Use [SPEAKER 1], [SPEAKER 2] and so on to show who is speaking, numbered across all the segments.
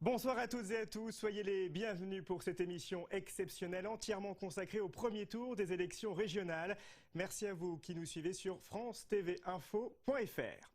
[SPEAKER 1] Bonsoir à toutes et à tous, soyez les bienvenus pour cette émission exceptionnelle entièrement consacrée au premier tour des élections régionales. Merci à vous qui nous suivez sur france-tv-info.fr.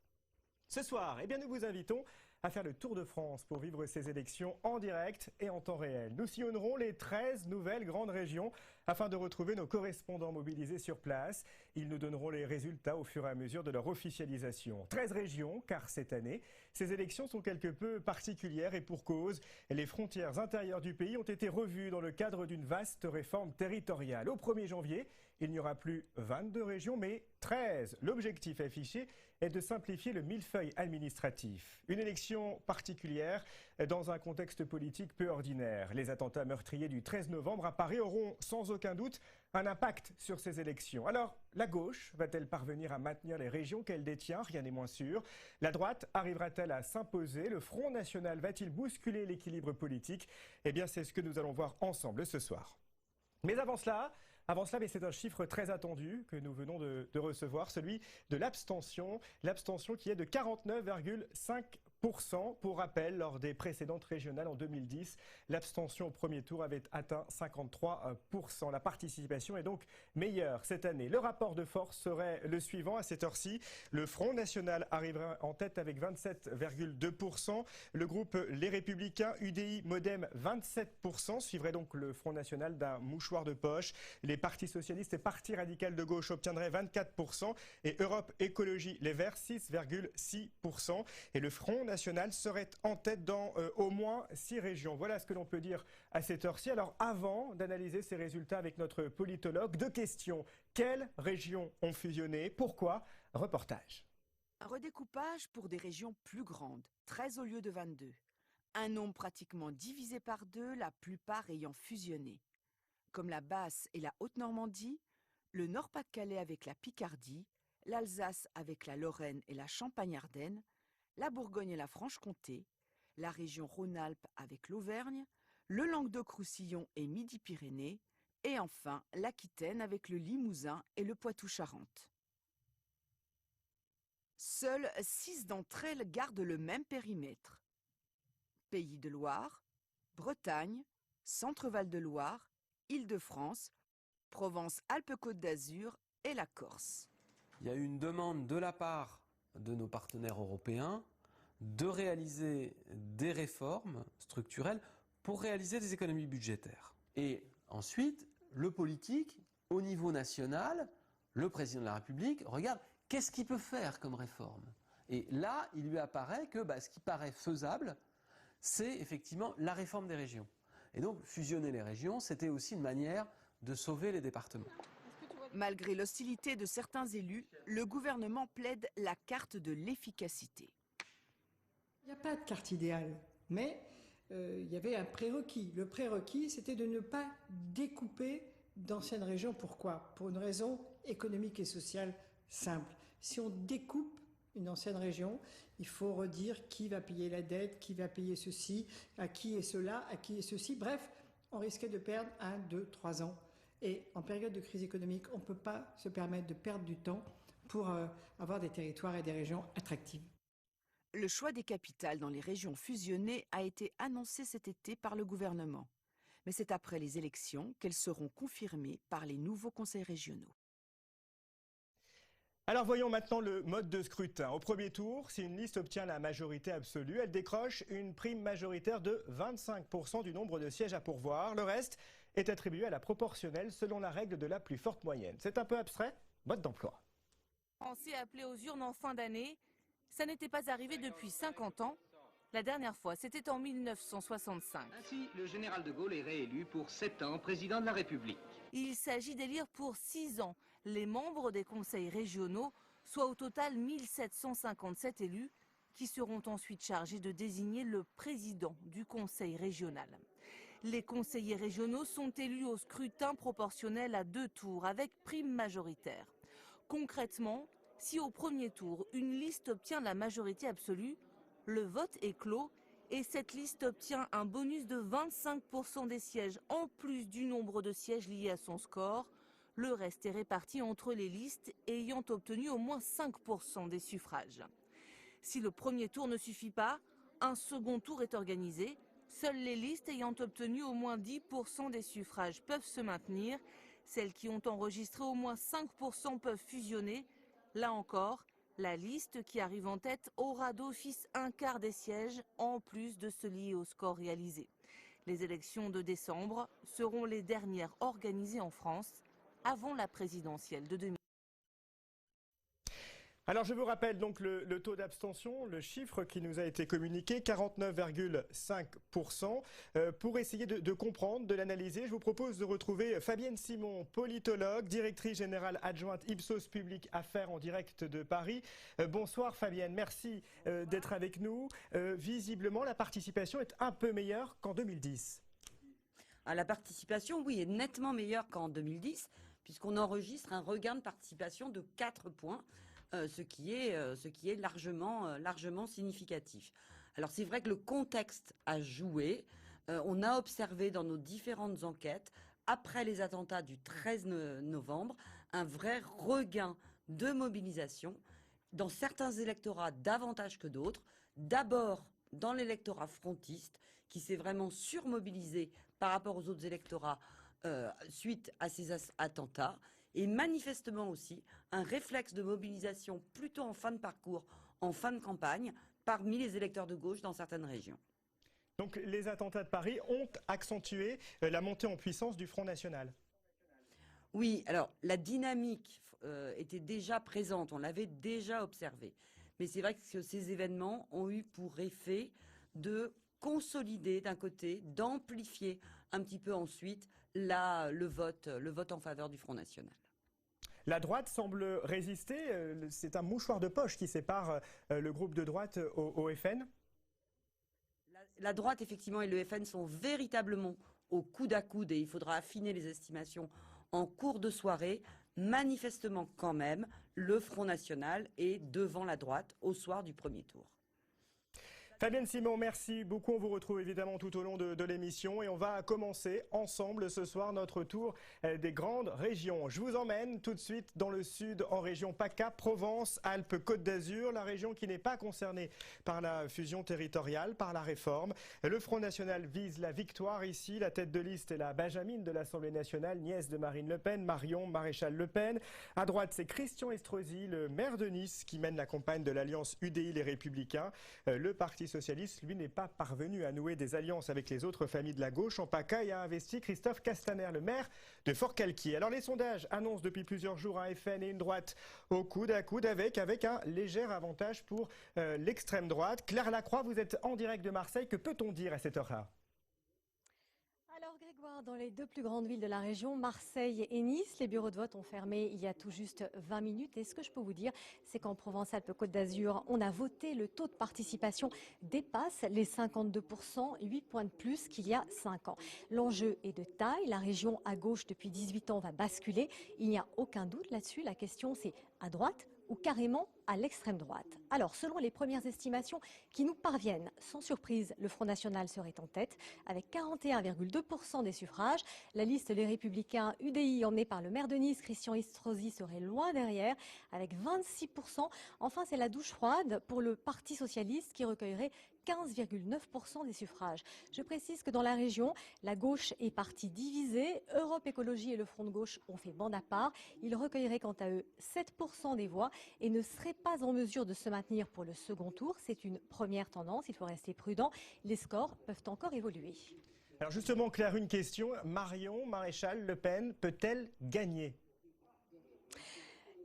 [SPEAKER 1] Ce soir, nous vous invitons à faire le tour de France pour vivre ces élections en direct et en temps réel. Nous sillonnerons les 13 nouvelles grandes régions afin de retrouver nos correspondants mobilisés sur place. Ils nous donneront les résultats au fur et à mesure de leur officialisation. 13 régions, car cette année, ces élections sont quelque peu particulières et pour cause. Les frontières intérieures du pays ont été revues dans le cadre d'une vaste réforme territoriale. Au 1er janvier, il n'y aura plus 22 régions, mais 13. L'objectif affiché est de simplifier le millefeuille administratif. Une élection particulière dans un contexte politique peu ordinaire. Les attentats meurtriers du 13 novembre à Paris auront sans aucun doute un impact sur ces élections. Alors, la gauche va-t-elle parvenir à maintenir les régions qu'elle détient? Rien n'est moins sûr. La droite arrivera-t-elle à s'imposer? Le Front national va-t-il bousculer l'équilibre politique? Eh bien, c'est ce que nous allons voir ensemble ce soir. Mais avant cela, c'est un chiffre très attendu que nous venons de recevoir, celui de l'abstention. L'abstention qui est de 49,5%. Pour rappel, lors des précédentes régionales en 2010, l'abstention au premier tour avait atteint 53%. La participation est donc meilleure cette année. Le rapport de force serait le suivant à cette heure-ci. Le Front national arrivera en tête avec 27,2%. Le groupe Les Républicains, UDI, Modem, 27%. Suivrait donc le Front national d'un mouchoir de poche. Les partis socialistes et partis radical de gauche obtiendraient 24%. Et Europe Écologie Les Verts, 6,6%. Et le Front national serait en tête dans au moins 6 régions. Voilà ce que l'on peut dire à cette heure-ci. Alors avant d'analyser ces résultats avec notre politologue, 2 questions. Quelles régions ont fusionné? Pourquoi? Reportage.
[SPEAKER 2] Un redécoupage pour des régions plus grandes, 13 au lieu de 22. Un nombre pratiquement divisé par 2, la plupart ayant fusionné. Comme la Basse et la Haute-Normandie, le Nord-Pas-de-Calais avec la Picardie, l'Alsace avec la Lorraine et la Champagne-Ardenne, la Bourgogne et la Franche-Comté, la région Rhône-Alpes avec l'Auvergne, le Languedoc-Roussillon et Midi-Pyrénées, et enfin l'Aquitaine avec le Limousin et le Poitou-Charentes. Seules 6 d'entre elles gardent le même périmètre. Pays de Loire, Bretagne, Centre-Val de Loire, Île-de-France, Provence-Alpes-Côte d'Azur et la Corse.
[SPEAKER 3] Il y a eu une demande de la part de nos partenaires européens de réaliser des réformes structurelles pour réaliser des économies budgétaires. Et ensuite, le politique, au niveau national, le président de la République regarde qu'est-ce qu'il peut faire comme réforme. Et là, il lui apparaît que ce qui paraît faisable, c'est effectivement la réforme des régions. Et donc, fusionner les régions, c'était aussi une manière de sauver les départements.
[SPEAKER 2] Malgré l'hostilité de certains élus, le gouvernement plaide la carte de l'efficacité.
[SPEAKER 4] Il n'y a pas de carte idéale, mais il y avait un prérequis. Le prérequis, c'était de ne pas découper d'anciennes régions. Pourquoi? Pour une raison économique et sociale simple. Si on découpe une ancienne région, il faut redire qui va payer la dette, qui va payer ceci, à qui est cela, à qui est ceci. Bref, on risquait de perdre 1, 2, 3 ans. Et en période de crise économique, on ne peut pas se permettre de perdre du temps pour avoir des territoires et des régions attractives.
[SPEAKER 2] Le choix des capitales dans les régions fusionnées a été annoncé cet été par le gouvernement. Mais c'est après les élections qu'elles seront confirmées par les nouveaux conseils régionaux.
[SPEAKER 1] Alors voyons maintenant le mode de scrutin. Au premier tour, si une liste obtient la majorité absolue, elle décroche une prime majoritaire de 25% du nombre de sièges à pourvoir. Le reste est attribué à la proportionnelle selon la règle de la plus forte moyenne. C'est un peu abstrait, mode d'emploi.
[SPEAKER 5] Français appelés aux urnes en fin d'année, ça n'était pas arrivé depuis 50 ans. La dernière fois, c'était en 1965.
[SPEAKER 6] Ainsi, le général de Gaulle est réélu pour 7 ans président de la République.
[SPEAKER 5] Il s'agit d'élire pour 6 ans les membres des conseils régionaux, soit au total 1757 élus, qui seront ensuite chargés de désigner le président du conseil régional. Les conseillers régionaux sont élus au scrutin proportionnel à 2 tours, avec prime majoritaire. Concrètement, si au premier tour, une liste obtient la majorité absolue, le vote est clos et cette liste obtient un bonus de 25% des sièges en plus du nombre de sièges liés à son score. Le reste est réparti entre les listes ayant obtenu au moins 5% des suffrages. Si le premier tour ne suffit pas, un second tour est organisé. Seules les listes ayant obtenu au moins 10% des suffrages peuvent se maintenir. Celles qui ont enregistré au moins 5% peuvent fusionner. Là encore, la liste qui arrive en tête aura d'office un quart des sièges, en plus de se lier au score réalisé. Les élections de décembre seront les dernières organisées en France avant la présidentielle de 2020.
[SPEAKER 1] Alors je vous rappelle donc le taux d'abstention, le chiffre qui nous a été communiqué, 49,5%. Pour essayer de comprendre, de l'analyser, je vous propose de retrouver Fabienne Simon, politologue, directrice générale adjointe Ipsos Public Affaires en direct de Paris. Bonsoir Fabienne, merci d'être avec nous. Visiblement, la participation est un peu meilleure qu'en 2010.
[SPEAKER 7] La participation, oui, est nettement meilleure qu'en 2010, puisqu'on enregistre un regain de participation de 4 points. Ce qui est largement significatif. Alors c'est vrai que le contexte a joué. On a observé dans nos différentes enquêtes, après les attentats du 13 novembre, un vrai regain de mobilisation dans certains électorats davantage que d'autres. D'abord dans l'électorat frontiste, qui s'est vraiment surmobilisé par rapport aux autres électorats suite à ces attentats. Et manifestement aussi un réflexe de mobilisation plutôt en fin de parcours, en fin de campagne, parmi les électeurs de gauche dans certaines régions.
[SPEAKER 1] Donc les attentats de Paris ont accentué la montée en puissance du Front National.
[SPEAKER 7] Oui, alors la dynamique était déjà présente, on l'avait déjà observée. Mais c'est vrai que ces événements ont eu pour effet de consolider d'un côté, d'amplifier un petit peu ensuite le vote en faveur du Front National.
[SPEAKER 1] La droite semble résister. C'est un mouchoir de poche qui sépare le groupe de droite au FN.
[SPEAKER 7] La droite, effectivement, et le FN sont véritablement au coude à coude et il faudra affiner les estimations en cours de soirée. Manifestement, quand même, le Front National est devant la droite au soir du premier tour.
[SPEAKER 1] Fabienne Simon, merci beaucoup. On vous retrouve évidemment tout au long de l'émission et on va commencer ensemble ce soir notre tour des grandes régions. Je vous emmène tout de suite dans le sud, en région PACA, Provence, Alpes, Côte d'Azur, la région qui n'est pas concernée par la fusion territoriale, par la réforme. Le Front National vise la victoire ici. La tête de liste est la Benjamine de l'Assemblée nationale, nièce de Marine Le Pen, Marion Maréchal Le Pen. À droite, c'est Christian Estrosi, le maire de Nice, qui mène la campagne de l'Alliance UDI Les Républicains. Le Parti socialiste, lui, n'est pas parvenu à nouer des alliances avec les autres familles de la gauche en PACA et a investi Christophe Castaner, le maire de Forcalquier. Alors les sondages annoncent depuis plusieurs jours un FN et une droite au coude à coude avec un léger avantage pour l'extrême droite. Claire Lacroix, vous êtes en direct de Marseille. Que peut-on dire à cette heure-là ?
[SPEAKER 8] Alors Grégoire, dans les deux plus grandes villes de la région, Marseille et Nice, les bureaux de vote ont fermé il y a tout juste 20 minutes. Et ce que je peux vous dire, c'est qu'en Provence-Alpes-Côte d'Azur, on a voté, le taux de participation dépasse les 52%, 8 points de plus qu'il y a 5 ans. L'enjeu est de taille, la région à gauche depuis 18 ans va basculer. Il n'y a aucun doute là-dessus, la question c'est à droite ou carrément à l'extrême droite. Alors, selon les premières estimations qui nous parviennent, sans surprise, le Front National serait en tête avec 41,2% des suffrages. La liste Les Républicains UDI emmenée par le maire de Nice, Christian Estrosi, serait loin derrière avec 26%. Enfin, c'est la douche froide pour le Parti socialiste qui recueillerait 15,9% des suffrages. Je précise que dans la région, la gauche est partie divisée. Europe Écologie et le Front de gauche ont fait bande à part. Ils recueilleraient quant à eux 7% des voix et ne seraient pas en mesure de se maintenir pour le second tour. C'est une première tendance, il faut rester prudent. Les scores peuvent encore évoluer.
[SPEAKER 1] Alors justement, Claire, une question. Marion Maréchal Le Pen peut-elle gagner ?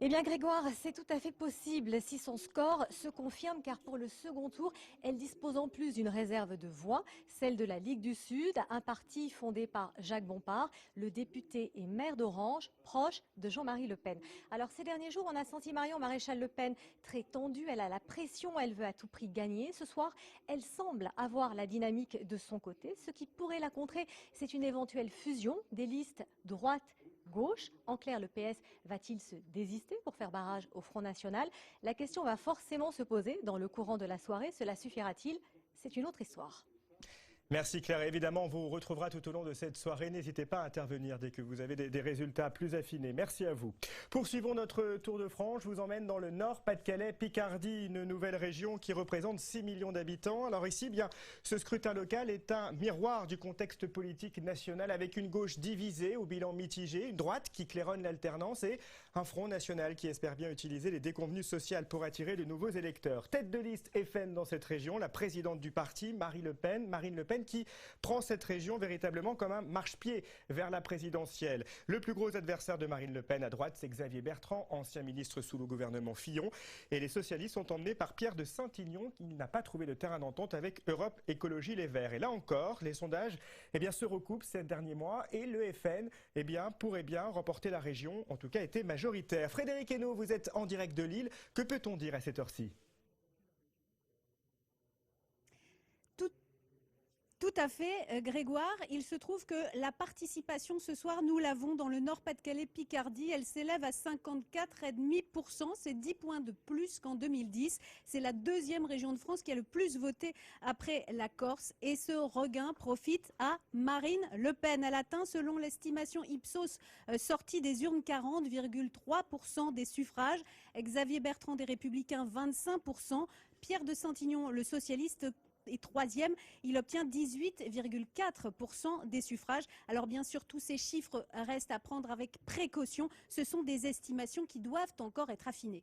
[SPEAKER 8] Eh bien Grégoire, c'est tout à fait possible si son score se confirme car pour le second tour, elle dispose en plus d'une réserve de voix, celle de la Ligue du Sud, un parti fondé par Jacques Bompard, le député et maire d'Orange, proche de Jean-Marie Le Pen. Alors ces derniers jours, on a senti Marion Maréchal Le Pen très tendue, elle a la pression, elle veut à tout prix gagner. Ce soir, elle semble avoir la dynamique de son côté. Ce qui pourrait la contrer, c'est une éventuelle fusion des listes droite gauche. En clair, le PS va-t-il se désister pour faire barrage au Front National? La question va forcément se poser dans le courant de la soirée. Cela suffira-t-il? C'est une autre histoire.
[SPEAKER 1] Merci Claire. Évidemment, on vous retrouvera tout au long de cette soirée. N'hésitez pas à intervenir dès que vous avez des résultats plus affinés. Merci à vous. Poursuivons notre tour de France. Je vous emmène dans le Nord, Pas-de-Calais, Picardie, une nouvelle région qui représente 6 millions d'habitants. Alors ici, bien, ce scrutin local est un miroir du contexte politique national avec une gauche divisée au bilan mitigé, une droite qui claironne l'alternance et un front national qui espère bien utiliser les déconvenues sociales pour attirer de nouveaux électeurs. Tête de liste FN dans cette région, la présidente du parti, Marine Le Pen, qui prend cette région véritablement comme un marchepied vers la présidentielle. Le plus gros adversaire de Marine Le Pen à droite, c'est Xavier Bertrand, ancien ministre sous le gouvernement Fillon. Et les socialistes sont emmenés par Pierre de Saint-Ignon, qui n'a pas trouvé de terrain d'entente avec Europe Écologie Les Verts. Et là encore, les sondages se recoupent ces derniers mois et le FN pourrait bien remporter la région, en tout cas était majoritaire. Frédéric Hainaut, vous êtes en direct de Lille. Que peut-on dire à cette heure-ci ?
[SPEAKER 9] Tout à fait, Grégoire. Il se trouve que la participation ce soir, nous l'avons dans le Nord-Pas-de-Calais-Picardie. Elle s'élève à 54,5%. C'est 10 points de plus qu'en 2010. C'est la deuxième région de France qui a le plus voté après la Corse. Et ce regain profite à Marine Le Pen. Elle atteint, selon l'estimation Ipsos sortie des urnes, 40,3% des suffrages. Xavier Bertrand des Républicains, 25%. Pierre de Saint-Ignon, le socialiste, et troisième, il obtient 18,4% des suffrages. Alors bien sûr, tous ces chiffres restent à prendre avec précaution. Ce sont des estimations qui doivent encore être affinées.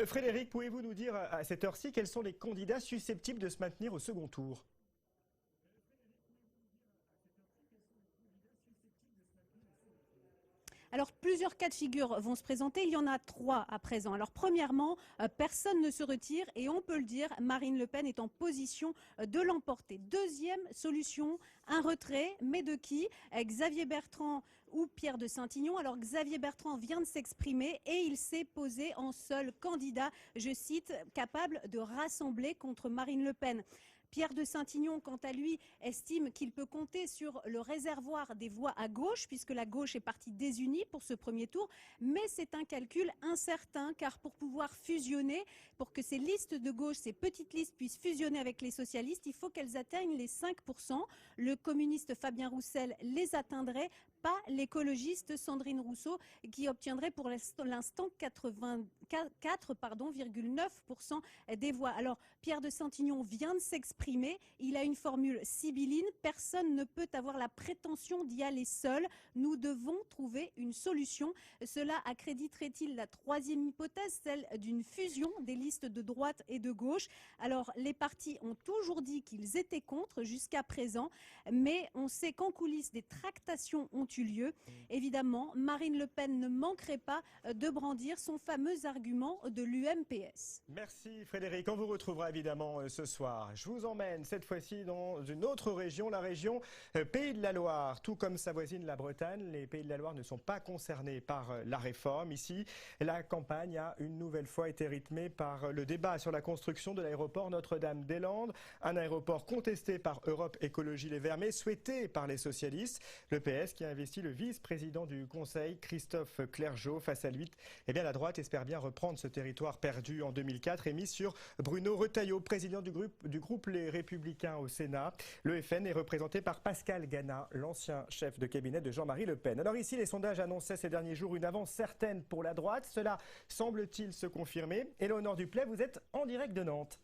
[SPEAKER 1] Frédéric, pouvez-vous nous dire à cette heure-ci quels sont les candidats susceptibles de se maintenir au second tour ?
[SPEAKER 9] Alors, plusieurs cas de figure vont se présenter. Il y en a 3 à présent. Alors, premièrement, personne ne se retire et on peut le dire, Marine Le Pen est en position de l'emporter. Deuxième solution, un retrait. Mais de qui ? Xavier Bertrand ou Pierre de Saint-Ignon. Alors, Xavier Bertrand vient de s'exprimer et il s'est posé en seul candidat, je cite, capable de rassembler contre Marine Le Pen. Pierre de Saint-Ignon, quant à lui, estime qu'il peut compter sur le réservoir des voix à gauche, puisque la gauche est partie désunie pour ce premier tour. Mais c'est un calcul incertain, car pour pouvoir fusionner, pour que ces listes de gauche, ces petites listes puissent fusionner avec les socialistes, il faut qu'elles atteignent les 5%. Le communiste Fabien Roussel les atteindrait, pas l'écologiste Sandrine Rousseau, qui obtiendrait pour l'instant 84,9% des voix. Alors, Pierre de Saint-Ignon vient de s'exprimer. Il a une formule sibylline. Personne ne peut avoir la prétention d'y aller seul. Nous devons trouver une solution. Cela accréditerait-il la troisième hypothèse, celle d'une fusion des listes de droite et de gauche? Alors, les partis ont toujours dit qu'ils étaient contre jusqu'à présent, mais on sait qu'en coulisses, des tractations ont eu lieu. Évidemment, Marine Le Pen ne manquerait pas de brandir son fameux argument de l'UMPS.
[SPEAKER 1] Merci Frédéric, on vous retrouvera évidemment ce soir. Je vous emmène cette fois-ci dans une autre région, la région Pays de la Loire. Tout comme sa voisine la Bretagne, les Pays de la Loire ne sont pas concernés par la réforme. Ici, la campagne a une nouvelle fois été rythmée par le débat sur la construction de l'aéroport Notre-Dame-des-Landes. Un aéroport contesté par Europe Écologie Les Verts, mais souhaité par les socialistes. Le PS qui a investi le vice-président du Conseil, Christophe Clergeau. Face à lui, la droite espère bien reprendre ce territoire perdu en 2004 et mise sur Bruno Retailleau, président du groupe Les Républicains au Sénat. Le FN est représenté par Pascal Gana, l'ancien chef de cabinet de Jean-Marie Le Pen. Alors ici, les sondages annonçaient ces derniers jours une avance certaine pour la droite. Cela semble-t-il se confirmer. Éléonore Duplay, vous êtes en direct de Nantes.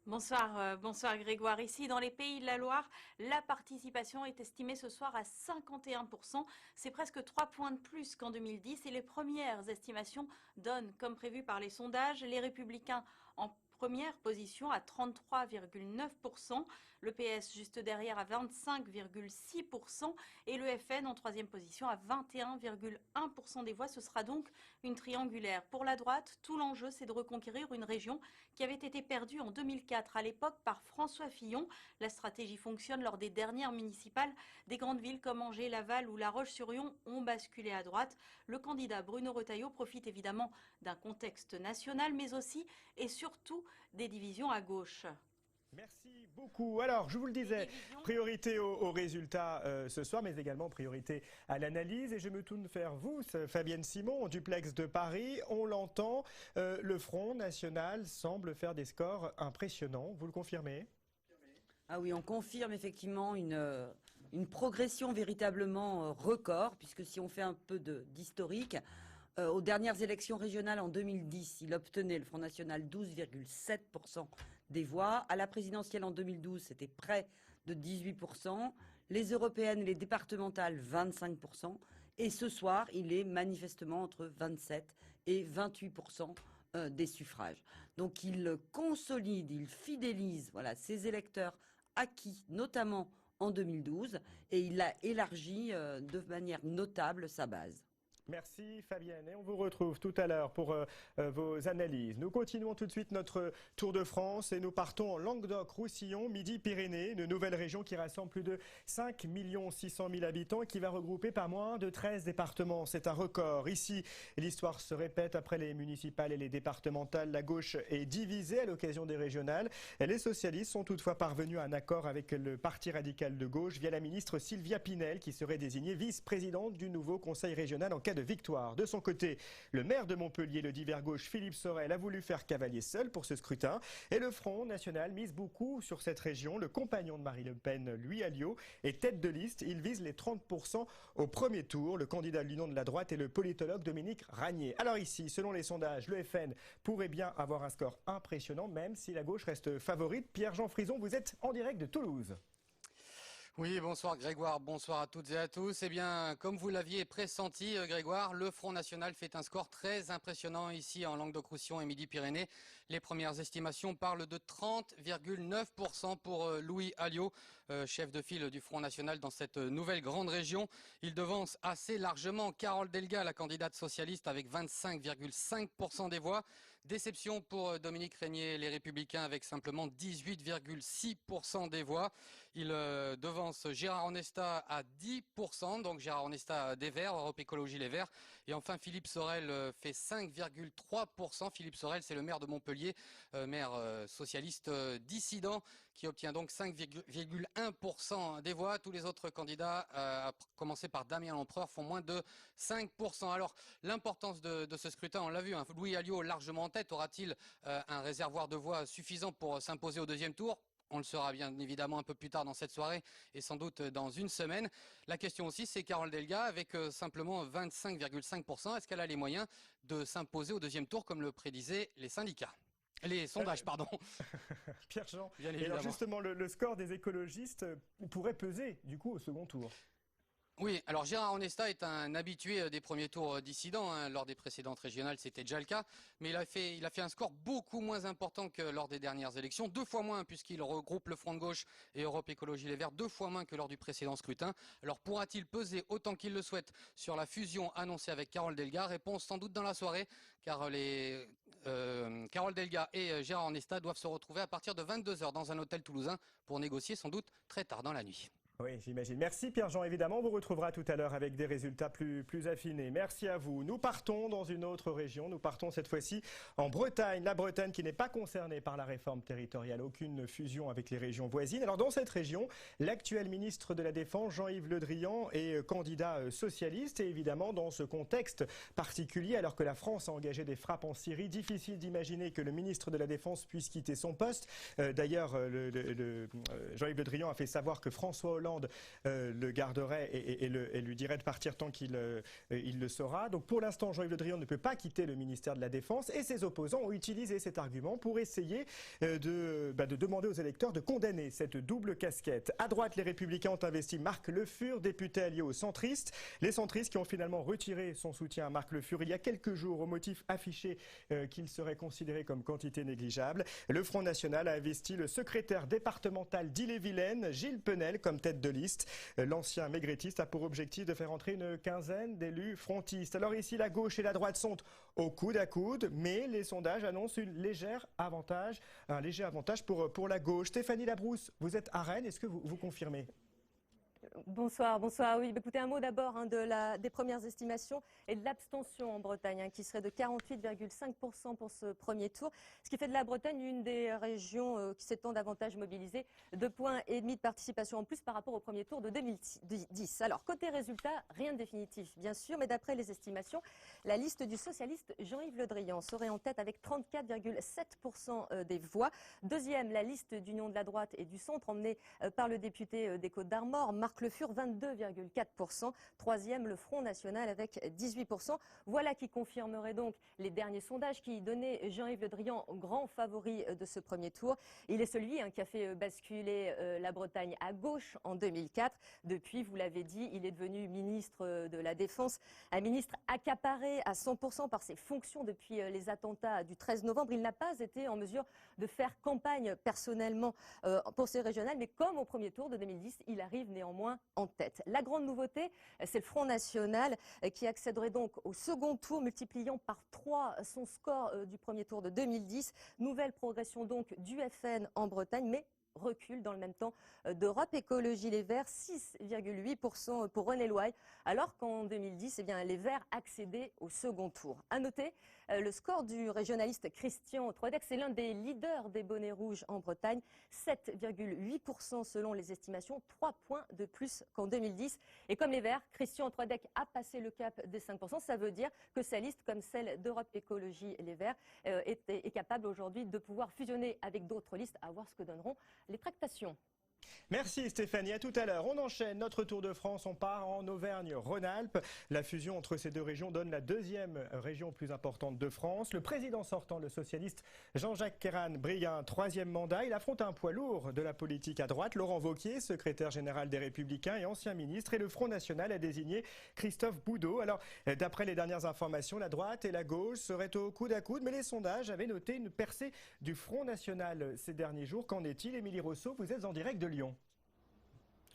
[SPEAKER 10] Bonsoir, bonsoir Grégoire. Ici, dans les Pays de la Loire, la participation est estimée ce soir à 51%. C'est presque 3 points de plus qu'en 2010 et les premières estimations donnent, comme prévu par les sondages, les Républicains en première position à 33,9%, le PS juste derrière à 25,6% et le FN en troisième position à 21,1% des voix. Ce sera donc une triangulaire. Pour la droite, tout l'enjeu, c'est de reconquérir une région qui avait été perdue en 2004, à l'époque par François Fillon. La stratégie fonctionne lors des dernières municipales. Des grandes villes comme Angers, Laval ou La Roche-sur-Yon ont basculé à droite. Le candidat Bruno Retailleau profite évidemment d'un contexte national, mais aussi et surtout des divisions à gauche.
[SPEAKER 1] Merci beaucoup. Alors, je vous le disais, priorité aux résultats ce soir, mais également priorité à l'analyse. Et je me tourne vers vous, Fabienne Simon, en duplex de Paris. On l'entend, le Front National semble faire des scores impressionnants. Vous le confirmez ?
[SPEAKER 7] Ah oui, on confirme effectivement une progression véritablement record, puisque si on fait un peu d'historique, aux dernières élections régionales en 2010, il obtenait, le Front National, 12,7% des voix. À la présidentielle en 2012, c'était près de 18%. Les européennes et les départementales, 25%. Et ce soir, il est manifestement entre 27 et 28% des suffrages. Donc il consolide, il fidélise ses électeurs acquis, notamment en 2012, et il a élargi de manière notable sa base.
[SPEAKER 1] Merci Fabienne et on vous retrouve tout à l'heure pour vos analyses. Nous continuons tout de suite notre tour de France et nous partons en Languedoc-Roussillon, Midi-Pyrénées, une nouvelle région qui rassemble plus de 5 600 000 habitants et qui va regrouper pas moins de 13 départements. C'est un record. Ici, l'histoire se répète après les municipales et les départementales. La gauche est divisée à l'occasion des régionales. Et les socialistes sont toutefois parvenus à un accord avec le Parti radical de gauche via la ministre Sylvia Pinel qui serait désignée vice-présidente du nouveau conseil régional en cas de victoire. De son côté, le maire de Montpellier, le divers gauche Philippe Sorel, a voulu faire cavalier seul pour ce scrutin. Et le Front National mise beaucoup sur cette région. Le compagnon de Marine Le Pen, Louis Alliot, est tête de liste. Il vise les 30% au premier tour. Le candidat de l'Union de la droite est le politologue Dominique Ragné. Alors ici, selon les sondages, le FN pourrait bien avoir un score impressionnant, même si la gauche reste favorite. Pierre-Jean Frison, vous êtes en direct de Toulouse.
[SPEAKER 11] Oui, bonsoir Grégoire, bonsoir à toutes et à tous. Eh bien, comme vous l'aviez pressenti, Grégoire, le Front National fait un score très impressionnant ici en Languedoc-Roussillon et Midi-Pyrénées. Les premières estimations parlent de 30,9% pour Louis Alliot, chef de file du Front National dans cette nouvelle grande région. Il devance assez largement Carole Delga, la candidate socialiste, avec 25,5% des voix. Déception pour Dominique Régnier, les Républicains, avec simplement 18,6% des voix. Il devance Gérard Onesta à 10%, donc Gérard Onesta des Verts, Europe Écologie Les Verts. Et enfin, Philippe Sorel fait 5,3%. Philippe Sorel, c'est le maire de Montpellier, maire socialiste dissident, qui obtient donc 5,1% des voix. Tous les autres candidats, à commencer par Damien Lempereur, font moins de 5%. Alors, l'importance de ce scrutin, on l'a vu, hein, Louis Alliot largement en tête. Aura-t-il un réservoir de voix suffisant pour s'imposer au deuxième tour ? On le saura bien évidemment un peu plus tard dans cette soirée et sans doute dans une semaine. La question aussi, c'est Carole Delga avec simplement 25,5%. Est-ce qu'elle a les moyens de s'imposer au deuxième tour comme le prédisaient les syndicats ? Les sondages, pardon.
[SPEAKER 1] Pierre-Jean, et alors justement, le score des écologistes pourrait peser du coup au second tour.
[SPEAKER 11] Oui, alors Gérard Onesta est un habitué des premiers tours dissidents. Hein. Lors des précédentes régionales, c'était déjà le cas. Mais il a fait un score beaucoup moins important que lors des dernières élections. 2 fois moins, puisqu'il regroupe le Front de gauche et Europe Écologie Les Verts. 2 fois moins que lors du précédent scrutin. Alors pourra-t-il peser autant qu'il le souhaite sur la fusion annoncée avec Carole Delga? Réponse sans doute dans la soirée, car Carole Delga et Gérard Onesta doivent se retrouver à partir de 22h dans un hôtel toulousain pour négocier sans doute très tard dans la nuit.
[SPEAKER 1] Oui, j'imagine. Merci Pierre-Jean. Évidemment, on vous retrouvera tout à l'heure avec des résultats plus affinés. Merci à vous. Nous partons dans une autre région. Nous partons cette fois-ci en Bretagne. La Bretagne qui n'est pas concernée par la réforme territoriale. Aucune fusion avec les régions voisines. Alors dans cette région, l'actuel ministre de la Défense, Jean-Yves Le Drian, est candidat socialiste. Et évidemment, dans ce contexte particulier, alors que la France a engagé des frappes en Syrie, difficile d'imaginer que le ministre de la Défense puisse quitter son poste. D'ailleurs, Jean-Yves Le Drian a fait savoir que François Hollande le garderait et lui dirait de partir tant qu'il le saura. Donc pour l'instant, Jean-Yves Le Drian ne peut pas quitter le ministère de la Défense et ses opposants ont utilisé cet argument pour essayer de demander aux électeurs de condamner cette double casquette. À droite, les Républicains ont investi Marc Le Fur, député allié aux centristes. Les centristes qui ont finalement retiré son soutien à Marc Le Fur il y a quelques jours au motif affiché qu'il serait considéré comme quantité négligeable. Le Front National a investi le secrétaire départemental d'Ille-et-Vilaine, Gilles Penel, comme tête de liste. L'ancien maigretiste a pour objectif de faire entrer une quinzaine d'élus frontistes. Alors ici, la gauche et la droite sont au coude à coude, mais les sondages annoncent un léger avantage pour la gauche. Stéphanie Labrousse, vous êtes à Rennes, est-ce que vous confirmez ?
[SPEAKER 12] Bonsoir. Oui, écoutez, un mot d'abord des premières estimations et de l'abstention en Bretagne, qui serait de 48,5% pour ce premier tour, ce qui fait de la Bretagne une des régions qui s'étend davantage mobilisée, 2,5 points de participation en plus par rapport au premier tour de 2010. Alors, côté résultat, rien de définitif, bien sûr, mais d'après les estimations, la liste du socialiste Jean-Yves Le Drian serait en tête avec 34,7% des voix. Deuxième, la liste d'Union de la droite et du centre, emmenée par le député des Côtes-d'Armor, Marc Le Fur, 22,4%. Troisième, le Front National avec 18%. Voilà qui confirmerait donc les derniers sondages qui donnaient Jean-Yves Le Drian grand favori de ce premier tour. Il est celui qui a fait basculer la Bretagne à gauche en 2004. Depuis, vous l'avez dit, il est devenu ministre de la Défense, un ministre accaparé à 100% par ses fonctions depuis les attentats du 13 novembre. Il n'a pas été en mesure de faire campagne personnellement pour ces régionales, mais comme au premier tour de 2010, il arrive néanmoins en tête. La grande nouveauté, c'est le Front National qui accéderait donc au second tour, multipliant par 3 son score du premier tour de 2010. Nouvelle progression donc du FN en Bretagne, mais recul dans le même temps d'Europe Écologie Les Verts, 6,8% pour René Louaille, alors qu'en 2010, les Verts accédaient au second tour. À noter le score du régionaliste Christian Troidec, c'est l'un des leaders des bonnets rouges en Bretagne, 7,8% selon les estimations, 3 points de plus qu'en 2010. Et comme les Verts, Christian Troidec a passé le cap des 5%. Ça veut dire que sa liste, comme celle d'Europe Écologie Les Verts, est capable aujourd'hui de pouvoir fusionner avec d'autres listes, à voir ce que donneront les tractations.
[SPEAKER 1] Merci Stéphanie, à tout à l'heure. On enchaîne notre Tour de France, on part en Auvergne-Rhône-Alpes. La fusion entre ces deux régions donne la deuxième région plus importante de France. Le président sortant, le socialiste Jean-Jacques Kerane, brille un troisième mandat. Il affronte un poids lourd de la politique à droite, Laurent Wauquiez, secrétaire général des Républicains et ancien ministre. Et le Front National a désigné Christophe Boudot. Alors, d'après les dernières informations, la droite et la gauche seraient au coude à coude, mais les sondages avaient noté une percée du Front National ces derniers jours. Qu'en est-il, Émilie Rousseau? Vous êtes en direct de Lyon.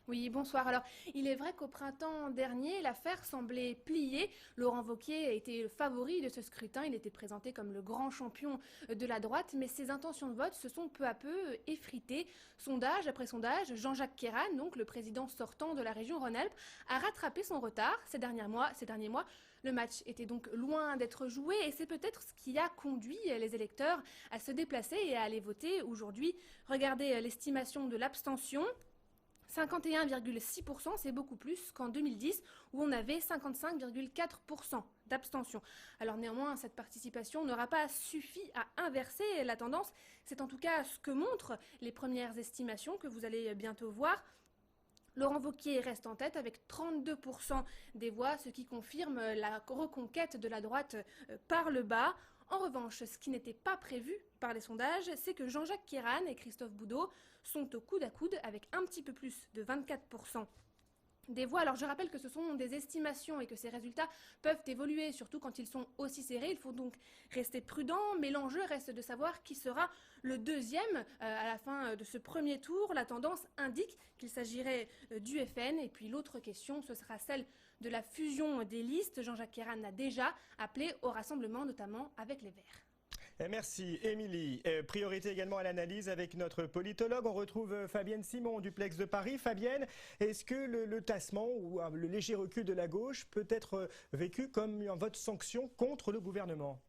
[SPEAKER 13] Oui, bonsoir. Alors, il est vrai qu'au printemps dernier, l'affaire semblait pliée. Laurent Wauquiez a été le favori de ce scrutin. Il était présenté comme le grand champion de la droite, mais ses intentions de vote se sont peu à peu effritées. Sondage après sondage, Jean-Jacques Kerane, donc le président sortant de la région Rhône-Alpes, a rattrapé son retard ces derniers mois. Le match était donc loin d'être joué et c'est peut-être ce qui a conduit les électeurs à se déplacer et à aller voter aujourd'hui. Regardez l'estimation de l'abstention. 51,6%, c'est beaucoup plus qu'en 2010 où on avait 55,4% d'abstention. Alors néanmoins, cette participation n'aura pas suffi à inverser la tendance. C'est en tout cas ce que montrent les premières estimations que vous allez bientôt voir. Laurent Wauquiez reste en tête avec 32% des voix, ce qui confirme la reconquête de la droite par le bas. En revanche, ce qui n'était pas prévu par les sondages, c'est que Jean-Jacques Kerane et Christophe Boudot sont au coude à coude avec un petit peu plus de 24% des voix. Alors je rappelle que ce sont des estimations et que ces résultats peuvent évoluer, surtout quand ils sont aussi serrés. Il faut donc rester prudent, mais l'enjeu reste de savoir qui sera le deuxième à la fin de ce premier tour. La tendance indique qu'il s'agirait du FN. Et puis l'autre question, ce sera celle de la fusion des listes. Jean-Jacques Kerane a déjà appelé au rassemblement, notamment avec les Verts.
[SPEAKER 1] Merci Émilie. Priorité également à l'analyse avec notre politologue. On retrouve Fabienne Simon du Plex de Paris. Fabienne, est-ce que le tassement ou le léger recul de la gauche peut être vécu comme un vote sanction contre le gouvernement?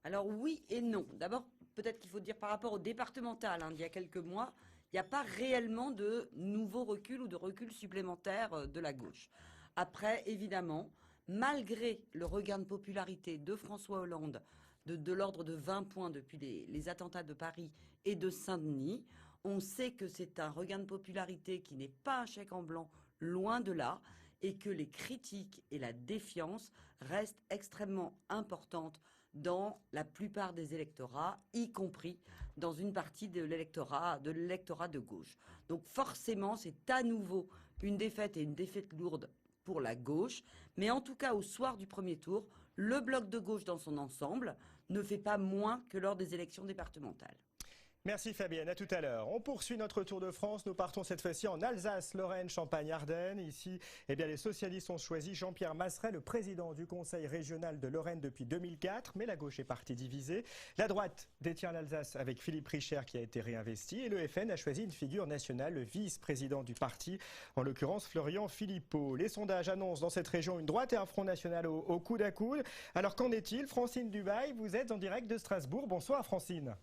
[SPEAKER 7] Alors oui et non. D'abord, peut-être qu'il faut dire par rapport au départemental d'il y a quelques mois, il n'y a pas réellement de nouveau recul ou de recul supplémentaire de la gauche. Après, évidemment, malgré le regain de popularité de François Hollande, de l'ordre de 20 points depuis les attentats de Paris et de Saint-Denis. On sait que c'est un regain de popularité qui n'est pas un chèque en blanc, loin de là, et que les critiques et la défiance restent extrêmement importantes dans la plupart des électorats, y compris dans une partie de l'électorat de gauche. Donc forcément, c'est à nouveau une défaite et une défaite lourde pour la gauche, mais en tout cas au soir du premier tour, le bloc de gauche dans son ensemble ne fait pas moins que lors des élections départementales.
[SPEAKER 1] Merci Fabienne, à tout à l'heure. On poursuit notre tour de France. Nous partons cette fois-ci en Alsace, Lorraine, Champagne, Ardennes. Ici, les socialistes ont choisi Jean-Pierre Masseret, le président du conseil régional de Lorraine depuis 2004. Mais la gauche est partie divisée. La droite détient l'Alsace avec Philippe Richer qui a été réinvesti. Et le FN a choisi une figure nationale, le vice-président du parti, en l'occurrence Florian Philippot. Les sondages annoncent dans cette région une droite et un Front national au coude à coude. Alors qu'en est-il? Francine Dubail, vous êtes en direct de Strasbourg. Bonsoir Francine.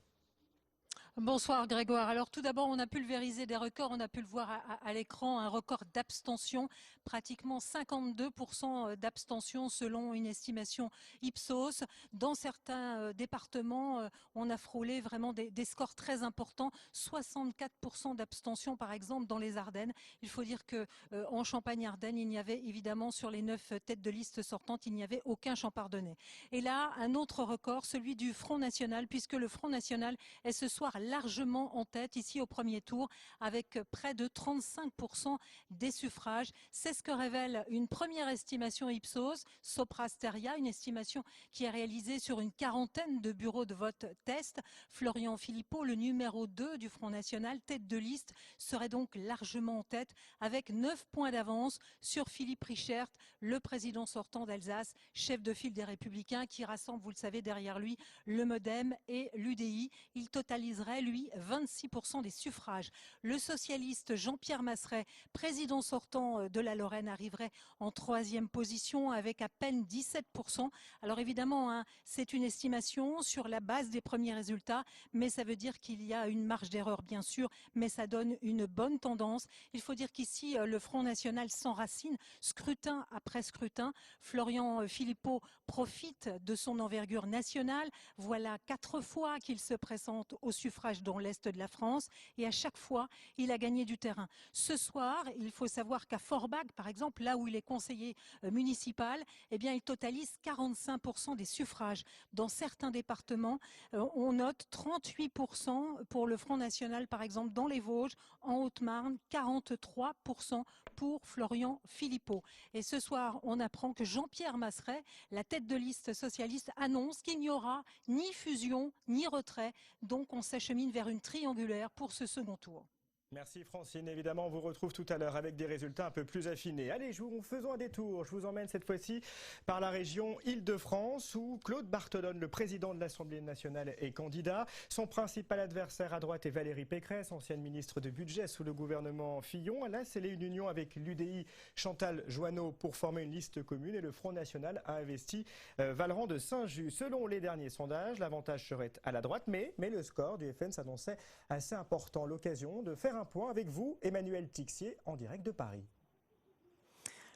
[SPEAKER 14] Bonsoir Grégoire. Alors tout d'abord, on a pulvérisé des records, on a pu le voir à l'écran, un record d'abstention, pratiquement 52% d'abstention selon une estimation Ipsos. Dans certains départements, on a frôlé vraiment des scores très importants, 64% d'abstention par exemple dans les Ardennes. Il faut dire que en Champagne-Ardenne, il n'y avait évidemment sur les 9 têtes de liste sortantes, il n'y avait aucun champardonnais. Et là, un autre record, celui du Front National, puisque le Front National est ce soir largement en tête ici au premier tour avec près de 35% des suffrages. C'est ce que révèle une première estimation Ipsos, Soprasteria, une estimation qui est réalisée sur une quarantaine de bureaux de vote test. Florian Philippot, le numéro 2 du Front National, tête de liste, serait donc largement en tête avec 9 points d'avance sur Philippe Richer, le président sortant d'Alsace, chef de file des Républicains qui rassemble, vous le savez, derrière lui le MoDem et l'UDI. Il totaliserait lui, 26% des suffrages. Le socialiste Jean-Pierre Masseret, président sortant de la Lorraine, arriverait en 3e position avec à peine 17%. Alors évidemment, c'est une estimation sur la base des premiers résultats, mais ça veut dire qu'il y a une marge d'erreur, bien sûr, mais ça donne une bonne tendance. Il faut dire qu'ici, le Front National s'enracine, scrutin après scrutin. Florian Philippot profite de son envergure nationale. Voilà 4 fois qu'il se présente au suffrage dans l'Est de la France et à chaque fois, il a gagné du terrain. Ce soir, il faut savoir qu'à Forbach, par exemple, là où il est conseiller municipal, eh bien, il totalise 45% des suffrages. Dans certains départements, on note 38% pour le Front National, par exemple, dans les Vosges, en Haute-Marne, 43% pour Florian Philippot. Et ce soir, on apprend que Jean-Pierre Masseret, la tête de liste socialiste, annonce qu'il n'y aura ni fusion, ni retrait. Donc, on s'achemine vers une triangulaire pour ce second tour.
[SPEAKER 1] Merci Francine. Évidemment, on vous retrouve tout à l'heure avec des résultats un peu plus affinés. Allez, faisons un détour. Je vous emmène cette fois-ci par la région Île-de-France où Claude Barthelone, le président de l'Assemblée nationale, est candidat. Son principal adversaire à droite est Valérie Pécresse, ancienne ministre de budget sous le gouvernement Fillon. Elle a scellé une union avec l'UDI Chantal Joanneau pour former une liste commune et le Front National a investi Vallerand de Saint-Just. Selon les derniers sondages, l'avantage serait à la droite, mais le score du FN s'annonçait assez important. L'occasion de faire un point avec vous, Emmanuel Tixier, en direct de Paris.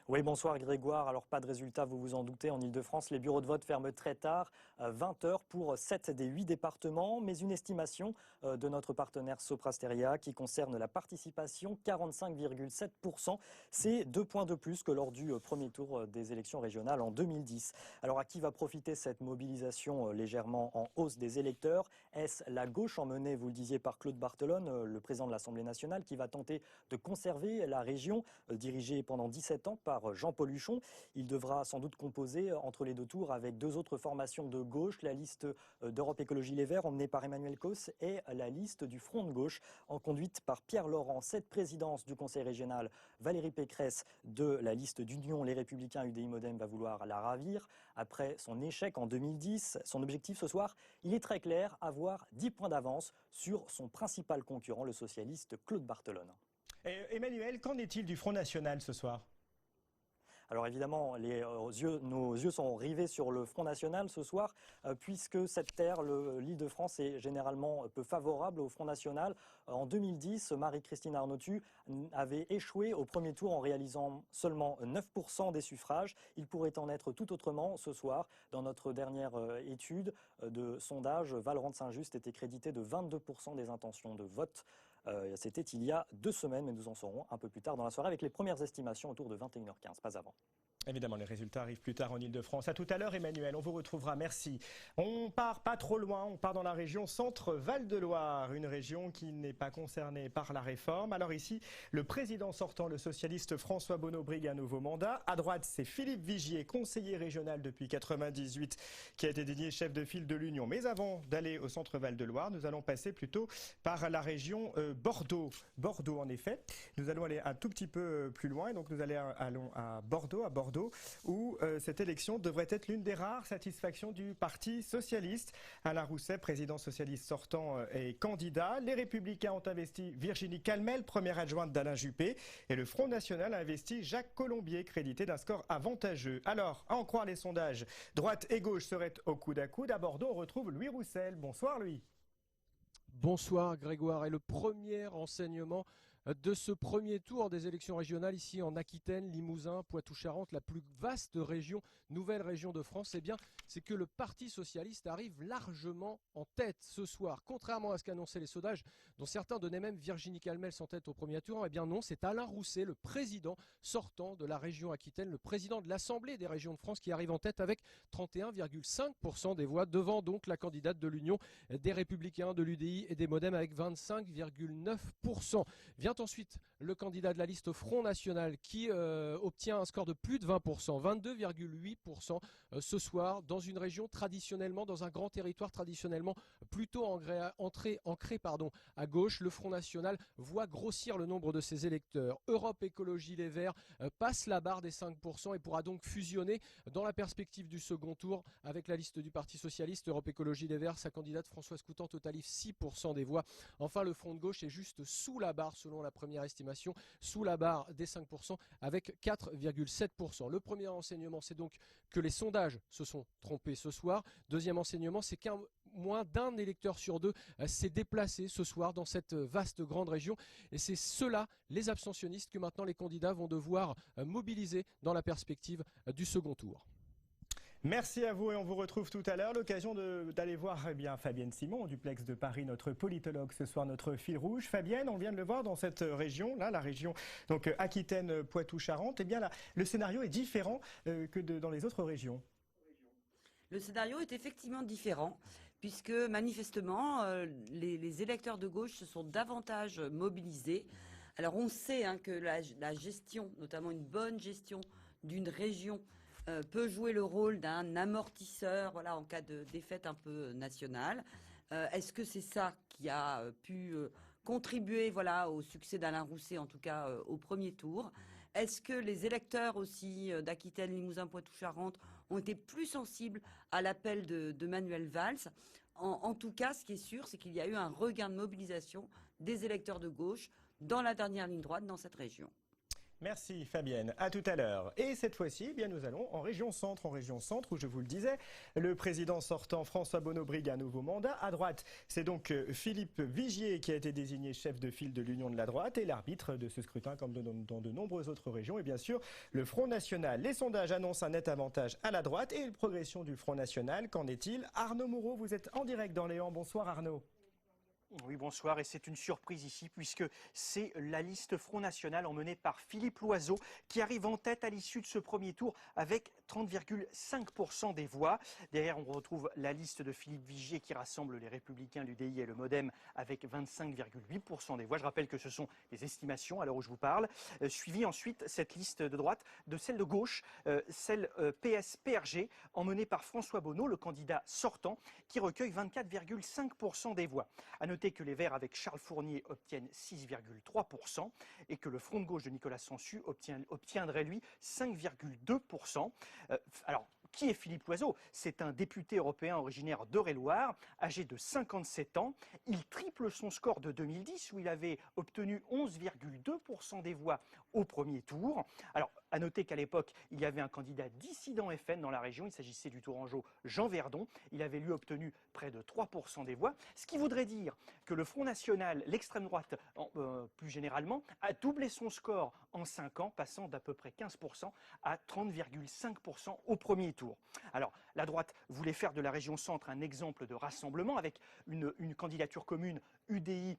[SPEAKER 15] Oui, bonsoir Grégoire. Alors pas de résultat, vous vous en doutez, en Ile-de-France. Les bureaux de vote ferment très tard, 20h pour 7 des 8 départements. Mais une estimation de notre partenaire Soprasteria qui concerne la participation, 45,7%. C'est 2 points de plus que lors du premier tour des élections régionales en 2010. Alors à qui va profiter cette mobilisation légèrement en hausse des électeurs? Est-ce la gauche emmenée, vous le disiez, par Claude Barthelone, le président de l'Assemblée nationale, qui va tenter de conserver la région dirigée pendant 17 ans par Jean-Paul Huchon? Il devra sans doute composer entre les 2 tours avec 2 autres formations de gauche, la liste d'Europe Écologie Les Verts emmenée par Emmanuel Causse et la liste du Front de gauche en conduite par Pierre Laurent. Cette présidence du Conseil régional, Valérie Pécresse de la liste d'Union Les Républicains UDI Modem va vouloir la ravir. Après son échec en 2010, son objectif ce soir, il est très clair, avoir 10 points d'avance sur son principal concurrent, le socialiste Claude Barthelone.
[SPEAKER 1] Emmanuel, qu'en est-il du Front National ce soir ?
[SPEAKER 15] Alors évidemment, nos yeux sont rivés sur le Front National ce soir, puisque cette terre, l'Île-de-France, est généralement peu favorable au Front National. En 2010, Marie-Christine Arnautu avait échoué au premier tour en réalisant seulement 9% des suffrages. Il pourrait en être tout autrement ce soir. Dans notre dernière étude de sondage, Vallerand de Saint-Just était crédité de 22% des intentions de vote. C'était il y a 2 semaines, mais nous en saurons un peu plus tard dans la soirée avec les premières estimations autour de 21h15, pas avant.
[SPEAKER 1] Évidemment, les résultats arrivent plus tard en Ile-de-France. À tout à l'heure, Emmanuel, on vous retrouvera. Merci. On part pas trop loin, on part dans la région Centre-Val de Loire, une région qui n'est pas concernée par la réforme. Alors ici, le président sortant, le socialiste François Bonneau, brigue un nouveau mandat. À droite, c'est Philippe Vigier, conseiller régional depuis 1998, qui a été désigné chef de file de l'Union. Mais avant d'aller au Centre-Val de Loire, nous allons passer plutôt par la région Bordeaux. Bordeaux, en effet. Nous allons aller un tout petit peu plus loin. Et donc nous allons à Bordeaux, où cette élection devrait être l'une des rares satisfactions du Parti socialiste. Alain Rousset, président socialiste sortant, est candidat. Les Républicains ont investi Virginie Calmel, première adjointe d'Alain Juppé. Et le Front National a investi Jacques Colombier, crédité d'un score avantageux. Alors, à en croire les sondages, droite et gauche seraient au coude à coude. À Bordeaux, on retrouve Louis Roussel. Bonsoir Louis.
[SPEAKER 16] Bonsoir Grégoire. Et le premier enseignement de ce premier tour des élections régionales ici en Aquitaine, Limousin, Poitou-Charentes, la plus vaste région, nouvelle région de France, eh bien, c'est que le Parti socialiste arrive largement en tête ce soir. Contrairement à ce qu'annonçaient les sondages, dont certains donnaient même Virginie Calmel en tête au premier tour, eh bien non, c'est Alain Rousset, le président sortant de la région Aquitaine, le président de l'Assemblée des régions de France, qui arrive en tête avec 31,5% des voix, devant donc la candidate de l'Union des Républicains, de l'UDI et des Modem avec 25,9%. Vient ensuite le candidat de la liste Front National qui obtient un score de plus de 20%, 22,8% ce soir, dans une région traditionnellement, dans un grand territoire traditionnellement plutôt ancré à gauche. Le Front National voit grossir le nombre de ses électeurs. Europe Écologie Les Verts passe la barre des 5% et pourra donc fusionner dans la perspective du second tour avec la liste du Parti Socialiste. Europe Écologie Les Verts, sa candidate Françoise Coutan totalise 6% des voix. Enfin, le Front de gauche est juste sous la barre selon la première estimation, sous la barre des 5% avec 4,7%. Le premier enseignement, c'est donc que les sondages se sont trompés ce soir. Deuxième enseignement, c'est qu'un moins d'un électeur sur deux s'est déplacé ce soir dans cette vaste grande région. Et c'est cela, les abstentionnistes, que maintenant les candidats vont devoir mobiliser dans la perspective du second tour.
[SPEAKER 1] Merci à vous et on vous retrouve tout à l'heure. L'occasion d'aller voir Fabienne Simon au duplex de Paris, notre politologue ce soir, notre fil rouge. Fabienne, on vient de le voir dans cette région, là, la région donc Aquitaine, Poitou-Charentes. Eh bien là, le scénario est différent que dans les autres régions.
[SPEAKER 7] Le scénario est effectivement différent, puisque manifestement, les électeurs de gauche se sont davantage mobilisés. Alors on sait que la gestion, notamment une bonne gestion d'une région, peut jouer le rôle d'un amortisseur, en cas de défaite un peu nationale. Est-ce que c'est ça qui a pu contribuer, au succès d'Alain Rousset, en tout cas au premier tour? Est-ce que les électeurs aussi d'Aquitaine, Limousin, Poitou-Charentes ont été plus sensibles à l'appel de Manuel Valls? En tout cas, ce qui est sûr, c'est qu'il y a eu un regain de mobilisation des électeurs de gauche dans la dernière ligne droite dans cette région.
[SPEAKER 1] Merci Fabienne, à tout à l'heure. Et cette fois-ci, nous allons en région centre où je vous le disais, le président sortant François Bonneau brigue un nouveau mandat. À droite, c'est donc Philippe Vigier qui a été désigné chef de file de l'Union de la droite et l'arbitre de ce scrutin comme dans de nombreuses autres régions. Et bien sûr, le Front National. Les sondages annoncent un net avantage à la droite et une progression du Front National. Qu'en est-il? Arnaud Moreau, vous êtes en direct dans Léon. Bonsoir Arnaud.
[SPEAKER 17] Oui, bonsoir, et c'est une surprise ici puisque c'est la liste Front National emmenée par Philippe Loiseau qui arrive en tête à l'issue de ce premier tour avec 30,5% des voix. Derrière, on retrouve la liste de Philippe Vigier qui rassemble les Républicains, l'UDI et le Modem avec 25,8% des voix. Je rappelle que ce sont des estimations à l'heure où je vous parle. Suivi ensuite cette liste de droite de celle de gauche, celle PS-PRG, emmenée par François Bonneau, le candidat sortant, qui recueille 24,5% des voix. À noter que les Verts avec Charles Fournier obtiennent 6,3% et que le Front de gauche de Nicolas Sansu obtiendrait lui 5,2%. Alors, qui est Philippe Loiseau? C'est un député européen originaire d'Eure-et-Loire, âgé de 57 ans. Il triple son score de 2010 où il avait obtenu 11,2% des voix au premier tour. Alors, à noter qu'à l'époque, il y avait un candidat dissident FN dans la région. Il s'agissait du Tourangeau Jean Verdon. Il avait lui obtenu près de 3% des voix. Ce qui voudrait dire que le Front National, l'extrême droite plus généralement, a doublé son score en 5 ans, passant d'à peu près 15% à 30,5% au premier tour. Alors, la droite voulait faire de la région centre un exemple de rassemblement avec une candidature commune UDI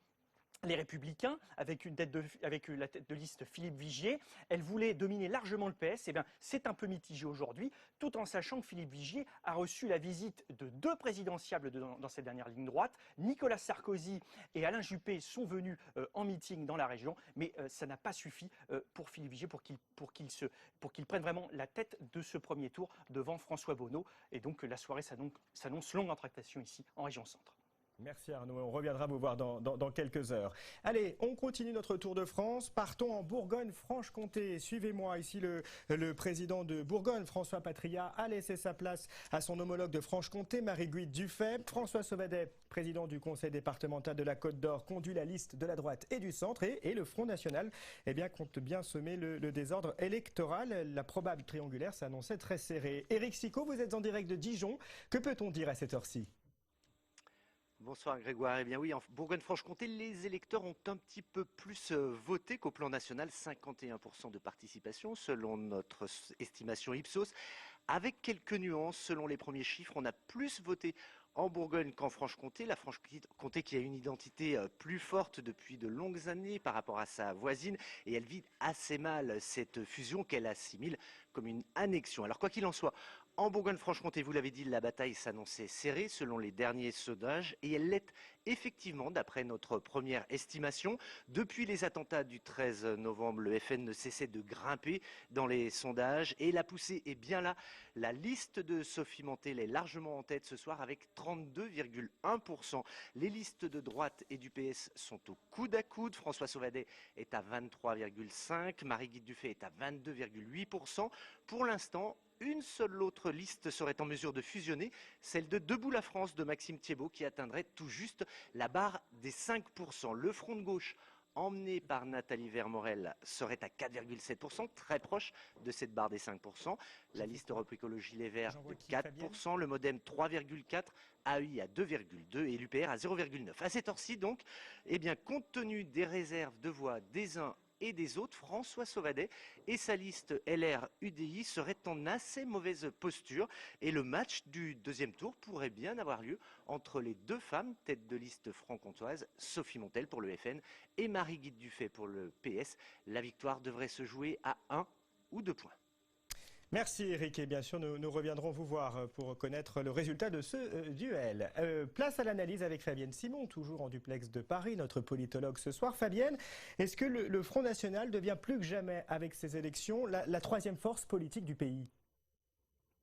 [SPEAKER 17] les Républicains, avec la tête de liste Philippe Vigier. Elle voulait dominer largement le PS. Eh bien, c'est un peu mitigé aujourd'hui, tout en sachant que Philippe Vigier a reçu la visite de 2 présidentiables dans cette dernière ligne droite. Nicolas Sarkozy et Alain Juppé sont venus en meeting dans la région, mais ça n'a pas suffi pour Philippe Vigier pour qu'il prenne vraiment la tête de ce premier tour devant François Bonneau. Et donc la soirée s'annonce longue en tractation ici en région centre.
[SPEAKER 1] Merci Arnaud, on reviendra vous voir dans quelques heures. Allez, on continue notre tour de France. Partons en Bourgogne-Franche-Comté. Suivez-moi, ici le président de Bourgogne, François Patriat, a laissé sa place à son homologue de Franche-Comté, Marie-Guide Dufay. François Sauvadet, président du conseil départemental de la Côte d'Or, conduit la liste de la droite et du centre. Et le Front National compte bien semer le désordre électoral. La probable triangulaire s'annonçait très serrée. Éric Sicot, vous êtes en direct de Dijon. Que peut-on dire à cette heure-ci ?
[SPEAKER 18] Bonsoir Grégoire. Eh bien oui, en Bourgogne-Franche-Comté, les électeurs ont un petit peu plus voté qu'au plan national, 51% de participation selon notre estimation Ipsos. Avec quelques nuances, selon les premiers chiffres, on a plus voté en Bourgogne qu'en Franche-Comté. La Franche-Comté qui a une identité plus forte depuis de longues années par rapport à sa voisine, et elle vit assez mal cette fusion qu'elle assimile comme une annexion. Alors quoi qu'il en soit, en Bourgogne-Franche-Comté, vous l'avez dit, la bataille s'annonçait serrée selon les derniers sondages, et elle l'est effectivement d'après notre première estimation. Depuis les attentats du 13 novembre, le FN ne cessait de grimper dans les sondages, et la poussée est bien là. La liste de Sophie Montel est largement en tête ce soir avec 32,1%. Les listes de droite et du PS sont au coude à coude. François Sauvadet est à 23,5%, Marie-Guide Dufay est à 22,8%. Pour l'instant, une seule autre liste serait en mesure de fusionner, celle de Debout la France de Maxime Thiebaud qui atteindrait tout juste la barre des 5%. Le Front de gauche, emmené par Nathalie Vermorel, serait à 4,7%, très proche de cette barre des 5%. La liste Europe Écologie Les Verts de 4%, le Modem 3,4%, AI à 2,2% et l'UPR à 0,9%. À cette heure-ci donc, compte tenu des réserves de voix des uns et des autres, François Sauvadet et sa liste LR-UDI seraient en assez mauvaise posture et le match du deuxième tour pourrait bien avoir lieu entre les 2 femmes tête de liste franc-comtoise, Sophie Montel pour le FN et Marie-Guide Dufay pour le PS. La victoire devrait se jouer à 1 ou 2 points.
[SPEAKER 1] Merci Eric, et bien sûr nous reviendrons vous voir pour connaître le résultat de ce duel. Place à l'analyse avec Fabienne Simon, toujours en duplex de Paris, notre politologue ce soir. Fabienne, est-ce que le Front National devient plus que jamais avec ces élections la troisième force politique du pays ?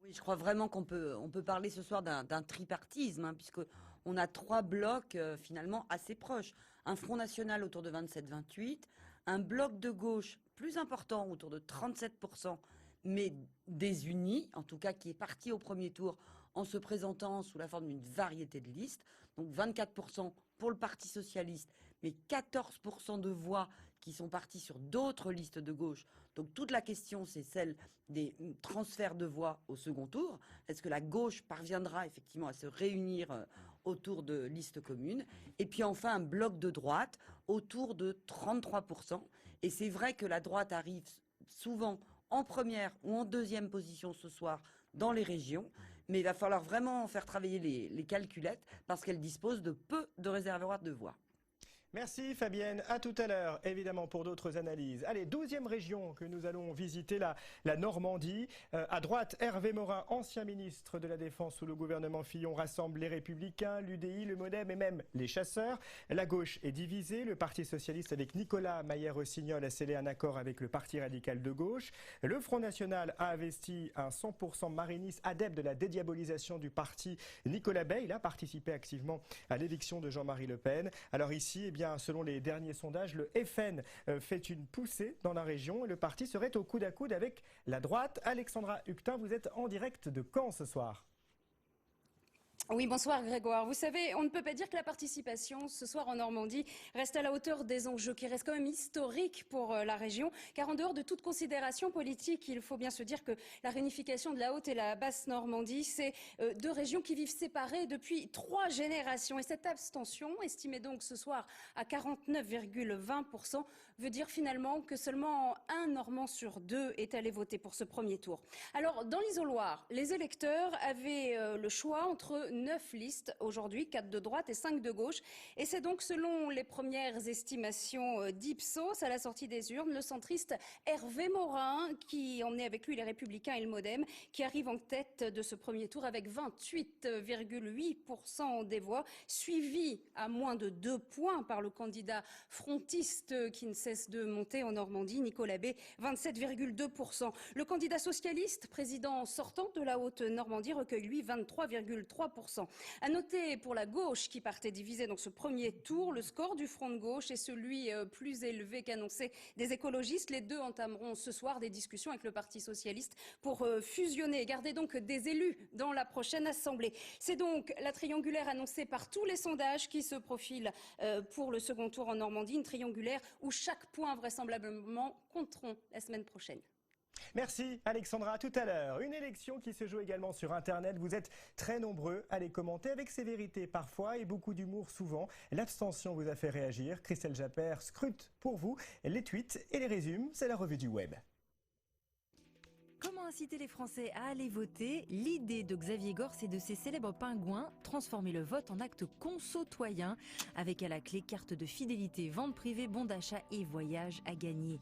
[SPEAKER 7] Oui, je crois vraiment qu'on peut parler ce soir d'un tripartisme, puisqu'on a 3 blocs finalement assez proches. Un Front National autour de 27-28, un bloc de gauche plus important autour de 37%, mais désunis, en tout cas qui est parti au premier tour en se présentant sous la forme d'une variété de listes. Donc 24% pour le Parti socialiste, mais 14% de voix qui sont partis sur d'autres listes de gauche. Donc toute la question, c'est celle des transferts de voix au second tour. Est-ce que la gauche parviendra effectivement à se réunir autour de listes communes? Et puis enfin un bloc de droite autour de 33%. Et c'est vrai que la droite arrive souvent en première ou en deuxième position ce soir dans les régions, mais il va falloir vraiment faire travailler les calculettes parce qu'elle dispose de peu de réservoirs de voix.
[SPEAKER 1] Merci Fabienne, à tout à l'heure évidemment pour d'autres analyses. Allez, 12e région que nous allons visiter, la Normandie. À droite, Hervé Morin, ancien ministre de la Défense sous le gouvernement Fillon, rassemble les Républicains, l'UDI, le Modem et même les Chasseurs. La gauche est divisée, le Parti Socialiste avec Nicolas Maillère-Rossignol a scellé un accord avec le Parti Radical de gauche. Le Front National a investi un 100% mariniste adepte de la dédiabolisation du parti Nicolas Bay. Il a participé activement à l'éviction de Jean-Marie Le Pen. Alors ici, selon les derniers sondages, le FN fait une poussée dans la région et le parti serait au coude à coude avec la droite. Alexandra Huctin, vous êtes en direct de Caen ce soir.
[SPEAKER 19] Oui, bonsoir Grégoire. Vous savez, on ne peut pas dire que la participation ce soir en Normandie reste à la hauteur des enjeux qui restent quand même historiques pour la région. Car en dehors de toute considération politique, il faut bien se dire que la réunification de la Haute et la Basse Normandie, c'est 2 régions qui vivent séparées depuis 3 générations. Et cette abstention, estimée donc ce soir à 49,20%, veut dire finalement que seulement un Normand sur 2 est allé voter pour ce premier tour. Alors, dans l'isoloir, les électeurs avaient le choix entre 9 listes aujourd'hui, 4 de droite et 5 de gauche. Et c'est donc selon les premières estimations d'Ipsos à la sortie des urnes, le centriste Hervé Morin, qui emmenait avec lui les Républicains et le MoDem, qui arrive en tête de ce premier tour avec 28,8% des voix, suivi à moins de 2 points par le candidat frontiste qui ne cesse de monter en Normandie, Nicolas B, 27,2%. Le candidat socialiste, président sortant de la Haute-Normandie, recueille lui 23,3%. À noter pour la gauche qui partait divisée dans ce premier tour, le score du Front de gauche est celui plus élevé qu'annoncé des écologistes. Les deux entameront ce soir des discussions avec le Parti socialiste pour fusionner et garder donc des élus dans la prochaine assemblée. C'est donc la triangulaire annoncée par tous les sondages qui se profilent pour le second tour en Normandie, une triangulaire où chaque point vraisemblablement compteront la semaine prochaine.
[SPEAKER 1] Merci Alexandra, à tout à l'heure. Une élection qui se joue également sur Internet. Vous êtes très nombreux à les commenter avec sévérité parfois et beaucoup d'humour souvent. L'abstention vous a fait réagir. Christelle Japper scrute pour vous les tweets et les résume. C'est la revue du web.
[SPEAKER 20] Comment inciter les Français à aller voter? L'idée de Xavier Gorce et de ses célèbres pingouins, transformer le vote en acte consotoyen, avec à la clé carte de fidélité, vente privée, bon d'achat et voyage à gagner.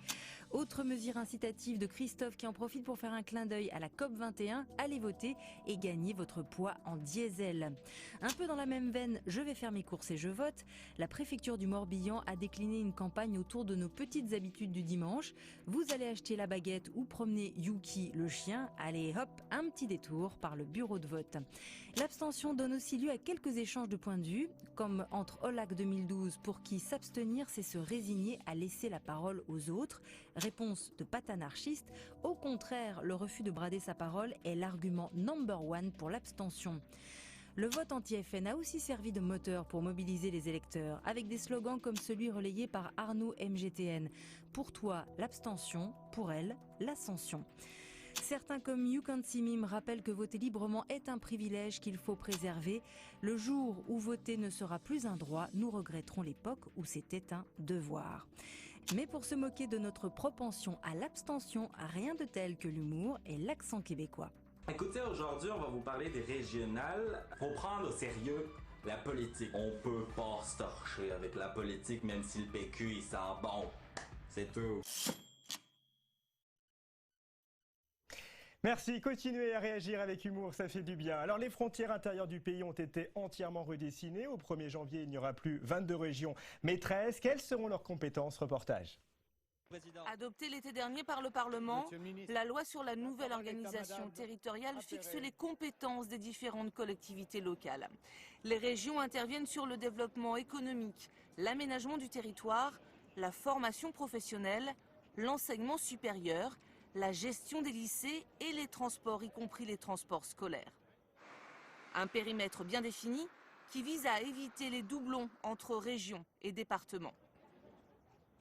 [SPEAKER 20] Autre mesure incitative de Christophe qui en profite pour faire un clin d'œil à la COP21, allez voter et gagner votre poids en diesel. Un peu dans la même veine, je vais faire mes courses et je vote. La préfecture du Morbihan a décliné une campagne autour de nos petites habitudes du dimanche. Vous allez acheter la baguette ou promener Yuki le chien, allez hop, un petit détour par le bureau de vote. L'abstention donne aussi lieu à quelques échanges de points de vue, comme entre Olac 2012 pour qui s'abstenir c'est se résigner à laisser la parole aux autres. Réponse de Pat Anarchiste, au contraire, le refus de brader sa parole est l'argument number one pour l'abstention. Le vote anti-FN a aussi servi de moteur pour mobiliser les électeurs, avec des slogans comme celui relayé par Arnaud MGTN. Pour toi, l'abstention, pour elle, l'ascension. Certains comme You Can't See Me rappellent que voter librement est un privilège qu'il faut préserver. Le jour où voter ne sera plus un droit, nous regretterons l'époque où c'était un devoir. Mais pour se moquer de notre propension à l'abstention, rien de tel que l'humour et l'accent québécois.
[SPEAKER 21] Écoutez, aujourd'hui, on va vous parler des régionales. Faut prendre au sérieux la politique. On peut pas se torcher avec la politique, même si le PQ, il sent bon. C'est tout.
[SPEAKER 1] Merci, continuez à réagir avec humour, ça fait du bien. Alors les frontières intérieures du pays ont été entièrement redessinées. Au 1er janvier, il n'y aura plus 22 régions, mais 13. Quelles seront leurs compétences? Reportage.
[SPEAKER 5] Adoptée l'été dernier par le Parlement, la loi sur la nouvelle organisation territoriale fixe les compétences des différentes collectivités locales. Les régions interviennent sur le développement économique, l'aménagement du territoire, la formation professionnelle, l'enseignement supérieur, la gestion des lycées et les transports, y compris les transports scolaires. Un périmètre bien défini qui vise à éviter les doublons entre régions et départements.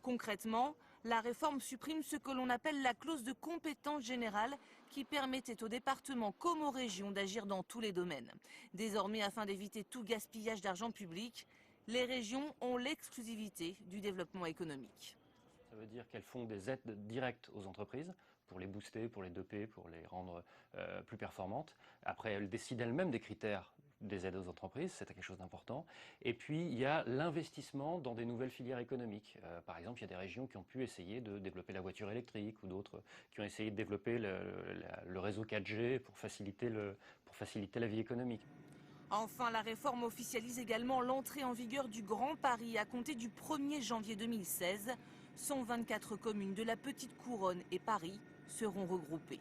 [SPEAKER 5] Concrètement, la réforme supprime ce que l'on appelle la clause de compétence générale qui permettait aux départements comme aux régions d'agir dans tous les domaines. Désormais, afin d'éviter tout gaspillage d'argent public, les régions ont l'exclusivité du développement économique.
[SPEAKER 22] Ça veut dire qu'elles font des aides directes aux entreprises pour les booster, pour les doper, pour les rendre plus performantes. Après, elles décident elles-mêmes des critères des aides aux entreprises, c'est quelque chose d'important. Et puis, il y a l'investissement dans des nouvelles filières économiques. Par exemple, il y a des régions qui ont pu essayer de développer la voiture électrique ou d'autres qui ont essayé de développer le réseau 4G pour faciliter la vie économique.
[SPEAKER 5] Enfin, la réforme officialise également l'entrée en vigueur du Grand Paris à compter du 1er janvier 2016. 124 communes de la Petite Couronne et Paris seront regroupées.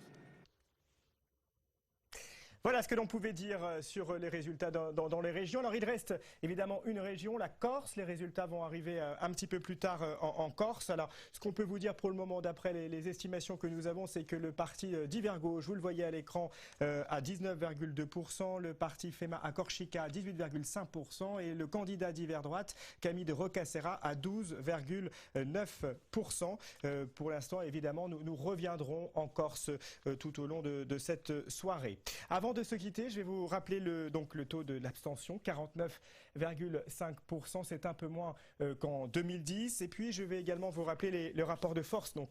[SPEAKER 1] Voilà ce que l'on pouvait dire sur les résultats dans les régions. Alors il reste évidemment une région, la Corse. Les résultats vont arriver un petit peu plus tard en Corse. Alors ce qu'on peut vous dire pour le moment d'après les estimations que nous avons, c'est que le parti d'hiver gauche, vous le voyez à l'écran, à 19,2%, le parti FEMA à Corsica à 18,5% et le candidat d'hiver droite, Camille de Roccassera, à 12,9%. Pour l'instant, évidemment, nous reviendrons en Corse tout au long de cette soirée. Avant Avant de se quitter, je vais vous rappeler le taux de l'abstention, 49,5%, c'est un peu moins qu'en 2010. Et puis je vais également vous rappeler le rapport de force, donc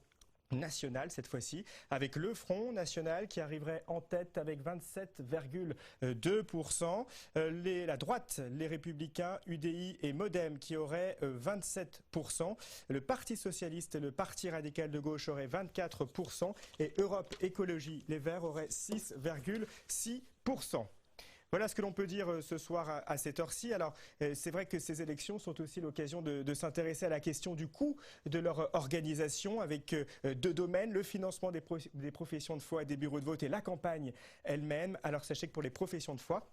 [SPEAKER 1] national cette fois-ci, avec le Front National qui arriverait en tête avec 27,2%. La droite, les Républicains, UDI et Modem qui auraient 27%. Le Parti Socialiste et le Parti Radical de Gauche auraient 24%. Et Europe Écologie, les Verts auraient 6,6%. Voilà ce que l'on peut dire ce soir à cette heure-ci. Alors, c'est vrai que ces élections sont aussi l'occasion de s'intéresser à la question du coût de leur organisation avec deux domaines, le financement des professions de foi et des bureaux de vote et la campagne elle-même. Alors, sachez que pour les professions de foi,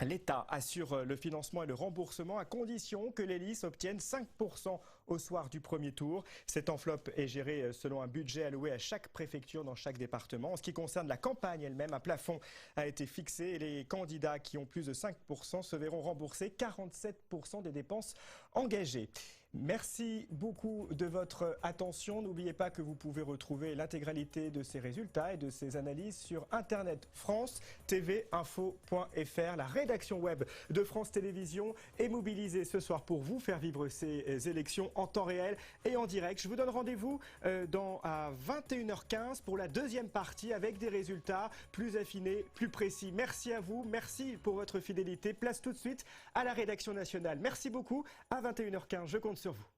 [SPEAKER 1] l'État assure le financement et le remboursement à condition que les listes obtiennent 5% au soir du premier tour. Cette enveloppe est gérée selon un budget alloué à chaque préfecture dans chaque département. En ce qui concerne la campagne elle-même, un plafond a été fixé et les candidats qui ont plus de 5% se verront rembourser 47% des dépenses engagées. Merci beaucoup de votre attention. N'oubliez pas que vous pouvez retrouver l'intégralité de ces résultats et de ces analyses sur internet france-tv-info.fr. La rédaction web de France Télévisions est mobilisée ce soir pour vous faire vivre ces élections en temps réel et en direct. Je vous donne rendez-vous à 21h15 pour la deuxième partie avec des résultats plus affinés, plus précis. Merci à vous, merci pour votre fidélité. Place tout de suite à la rédaction nationale. Merci beaucoup. À 21h15, je compte sur vous.